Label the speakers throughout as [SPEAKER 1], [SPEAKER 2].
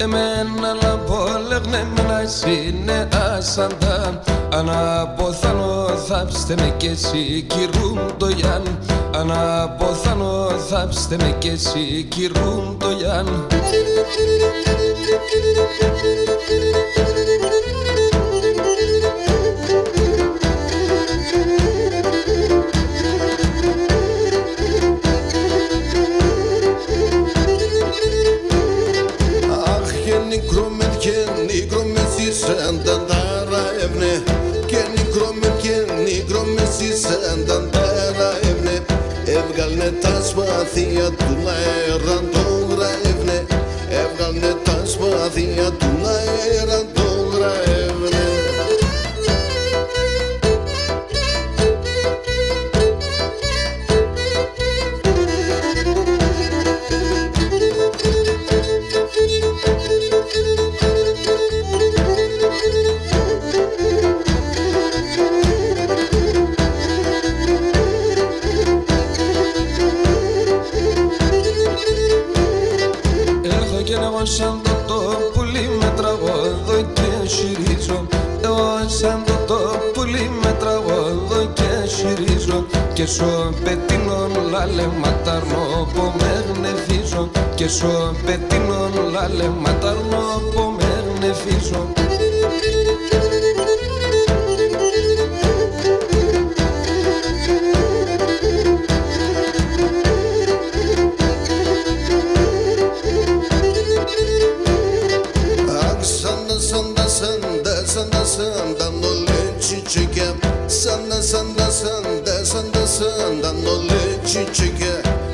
[SPEAKER 1] εμένα λαμπόλεγνε με να είναι άσαντα. Αναποθάνω θάψτε με κι εσύ κυρούν το Γιάν. Αναποθάνω θάψτε με κι εσύ κυρούν το Γιάν.
[SPEAKER 2] Νίκρο με σισανταντάρα εύνε και νίκρο με σισανταντάρα εύνε έβγαλνε τα σπαθία του αέραν τώρα εύνε έβγαλνε τα σπαθία του αέραν τώρα εύνε.
[SPEAKER 1] Σαν το πουλί με τραγωδό και συρίζω. Εγώ σαν το πουλί με τραγωδό και συρίζω. Και σο πετίνον λάλε ματάρνο που με γνεφίζω. Και σο πετίνον λάλε ματάρνο που με γνεφίζω.
[SPEAKER 2] Sanda no leite chique, sanda no leite chique.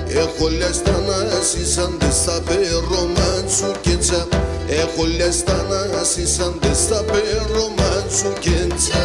[SPEAKER 2] Έχω λιαστάνα σαν δε στα περομάτσου κέντσα. Έχω λιαστάνα σαν δε στα περομάτσου κέντσα.